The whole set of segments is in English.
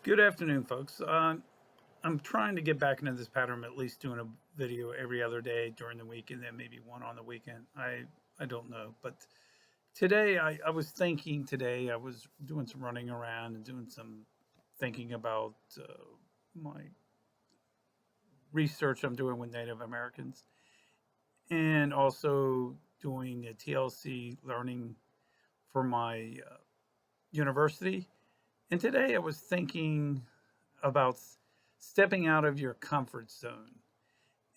Good afternoon, folks. I'm trying to get back into this pattern of at least doing a video every other day during the week and then maybe one on the weekend. I don't know. But today I was thinking today, I was doing some running around and doing some thinking about my research I'm doing with Native Americans and also doing a TLC learning for my university. And today I was thinking about stepping out of your comfort zone.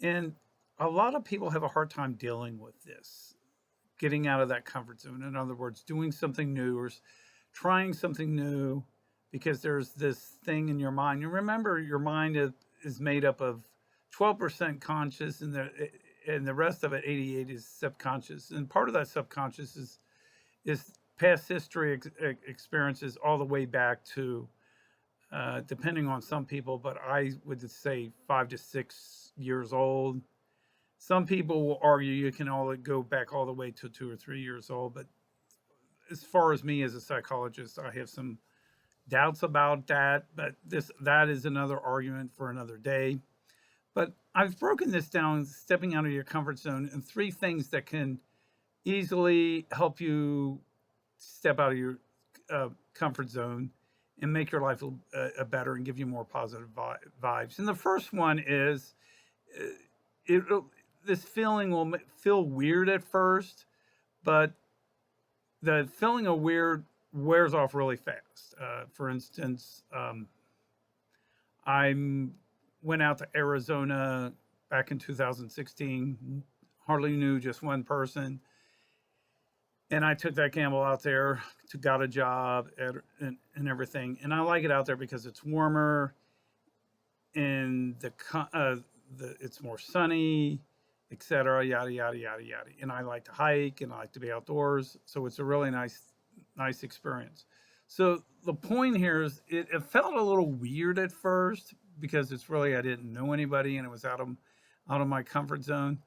And a lot of people have a hard time dealing with this, getting out of that comfort zone. In other words, doing something new or trying something new because there's this thing in your mind. You remember your mind is made up of 12% conscious and the rest of it 88 is subconscious. And part of that subconscious is past history experiences all the way back to depending on some people, but I would say 5 to 6 years old. Some people will argue you can all go back all the way to 2 or 3 years old, but as far as me as a psychologist, I have some doubts about that. But that is another argument for another day. But I've broken this down, stepping out of your comfort zone, and three things that can easily help you step out of your comfort zone and make your life better and give you more positive vibes. And the first one is uh, it this feeling will feel weird at first, but the feeling of weird wears off really fast. For instance, I went out to Arizona back in 2016, hardly knew just one person. And I took that gamble out there, got a job and everything. And I like it out there because it's warmer and it's more sunny, etc. Yada yada yada yada. And I like to hike and I like to be outdoors, so it's a really nice experience. So the point here is it felt a little weird at first because it's really I didn't know anybody and it was out of my comfort zone,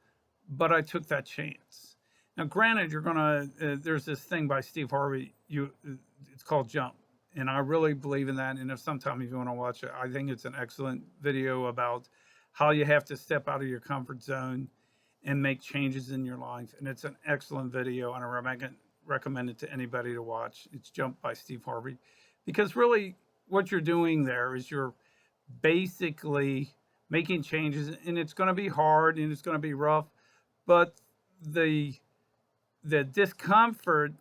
but I took that chance. Now, granted, you're gonna there's this thing by Steve Harvey. It's called Jump, and I really believe in that. And if sometime if you want to watch it, I think it's an excellent video about how you have to step out of your comfort zone and make changes in your life. And it's an excellent video, and I recommend it to anybody to watch. It's Jump by Steve Harvey, because really what you're doing there is you're basically making changes, and it's going to be hard and it's going to be rough, but the the discomfort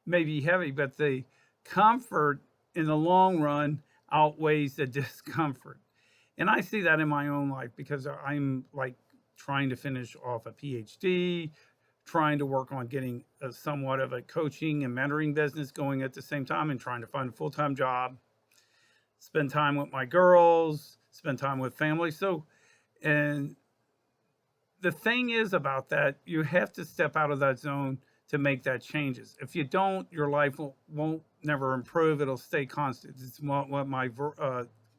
may be heavy, but the comfort in the long run outweighs the discomfort. And I see that in my own life because I'm like trying to finish off a PhD, trying to work on getting somewhat of a coaching and mentoring business going at the same time, and trying to find a full time job, spend time with my girls, spend time with family. So, and the thing is about that, you have to step out of that zone to make that changes. If you don't, your life won't never improve. It'll stay constant. It's what my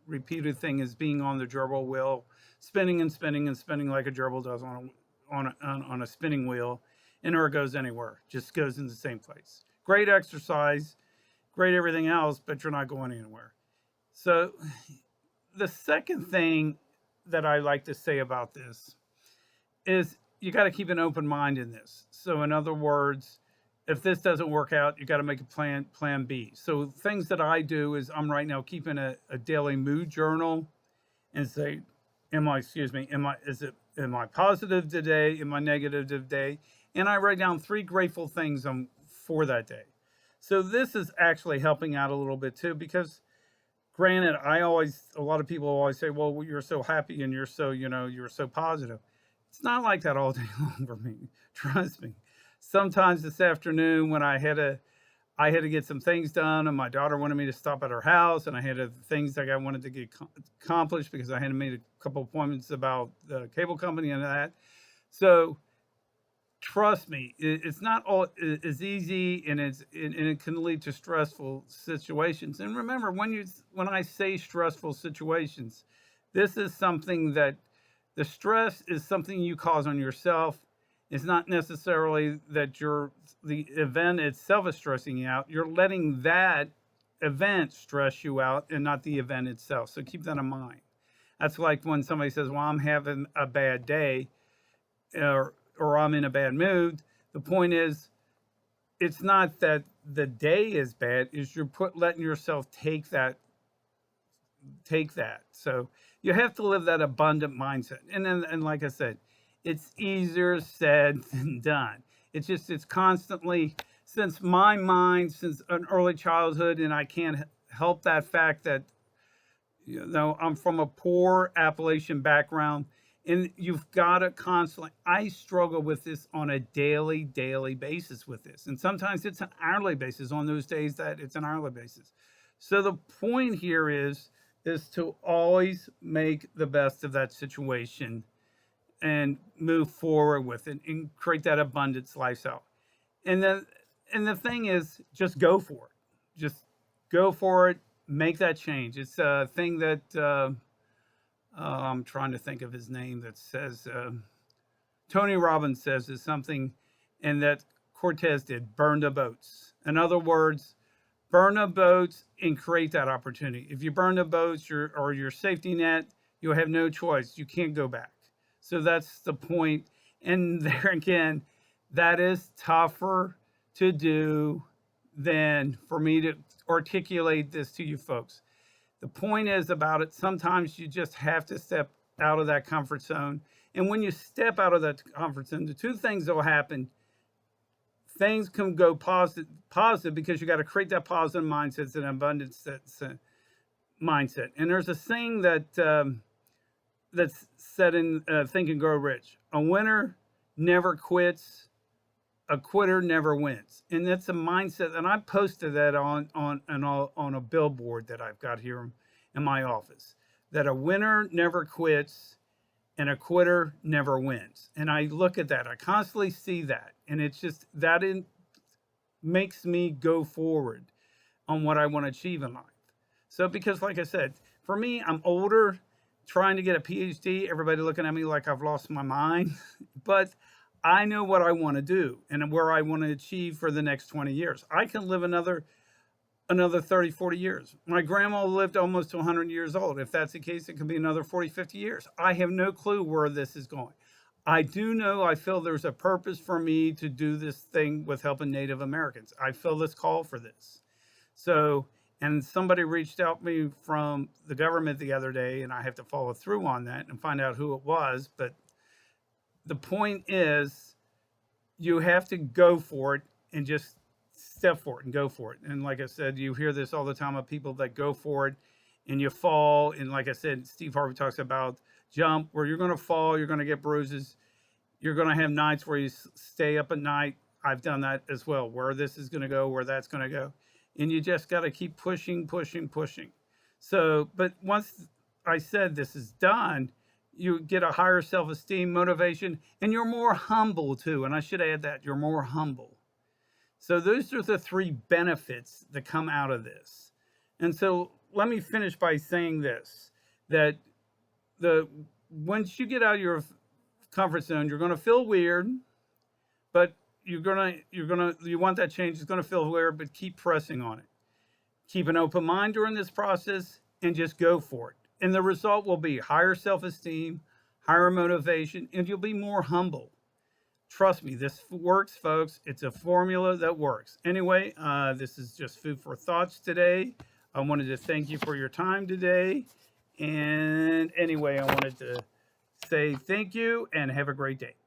repeated thing is being on the gerbil wheel, spinning and spinning and spinning like a gerbil does on a spinning wheel, and never goes anywhere. Just goes in the same place. Great exercise, great everything else, but you're not going anywhere. So the second thing that I like to say about this is you got to keep an open mind in this. So in other words, if this doesn't work out, you got to make a plan B. So things that I do is I'm right now keeping a daily mood journal and say, am I positive today? Am I negative today? And I write down three grateful things for that day. So this is actually helping out a little bit too, because granted, a lot of people always say, well, you're so happy and you're so positive. It's not like that all day long for me. Trust me. Sometimes this afternoon when I had to get some things done, and my daughter wanted me to stop at her house, and I had things that I wanted to get accomplished because I had made a couple appointments about the cable company and that. So trust me, it's not all as easy, and it can lead to stressful situations. And remember, when I say stressful situations, this is something that the stress is something you cause on yourself. It's not necessarily that the event itself is stressing you out. You're letting that event stress you out and not the event itself. So keep that in mind. That's like when somebody says, well, I'm having a bad day, or I'm in a bad mood. The point is, it's not that the day is bad, is you're letting yourself take that. So you have to live that abundant mindset. And like I said, it's easier said than done. It's constantly, since my mind, since an early childhood, and I can't help that fact that, I'm from a poor Appalachian background, and you've got to constantly, I struggle with this on a daily basis with this. And sometimes it's an hourly basis on those days that it's an hourly basis. So the point here is to always make the best of that situation and move forward with it and create that abundance lifestyle. And then, and the thing is, just go for it. Just go for it. Make that change. It's a thing that I'm trying to think of his name, that says, Tony Robbins says is something, and that Cortez did, burn the boats. In other words, burn the boats and create that opportunity. If you burn the boats, or your safety net, you'll have no choice. You can't go back. So that's the point. And there again, that is tougher to do than for me to articulate this to you folks. The point is about it, sometimes you just have to step out of that comfort zone. And when you step out of that comfort zone, the two things that will happen: things can go positive because you got to create that positive mindset. It's an abundance mindset. And there's a saying that's said in Think and Grow Rich: a winner never quits, a quitter never wins. And that's a mindset, and I posted that on a billboard that I've got here in my office, that a winner never quits and a quitter never wins. And I look at that, I constantly see that, and it's just that makes me go forward on what I want to achieve in life. So, because like I said, for me, I'm older, trying to get a PhD, everybody looking at me like I've lost my mind, but I know what I want to do and where I want to achieve for the next 20 years. I can live another 30, 40 years. My grandma lived almost to 100 years old. If that's the case, it could be another 40, 50 years. I have no clue where this is going. I do know, I feel there's a purpose for me to do this thing with helping Native Americans. I feel this call for this. So, and somebody reached out to me from the government the other day, and I have to follow through on that and find out who it was. But the point is, you have to go for it and just step for it and go for it. And like I said, you hear this all the time of people that go for it and you fall. And like I said, Steve Harvey talks about jump, where you're going to fall, you're going to get bruises, you're going to have nights where you stay up at night. I've done that as well, where this is going to go, where that's going to go. And you just got to keep pushing. So, but once I said this is done, you get a higher self-esteem, motivation, and you're more humble too. And I should add that you're more humble. So those are the three benefits that come out of this. And so let me finish by saying this, that once you get out of your comfort zone, you're going to feel weird, but you want that change. It's going to feel weird, but keep pressing on it. Keep an open mind during this process and just go for it. And the result will be higher self-esteem, higher motivation, and you'll be more humble. Trust me, this works, folks. It's a formula that works. Anyway, this is just food for thoughts today. I wanted to thank you for your time today. And anyway, I wanted to say thank you and have a great day. Bye.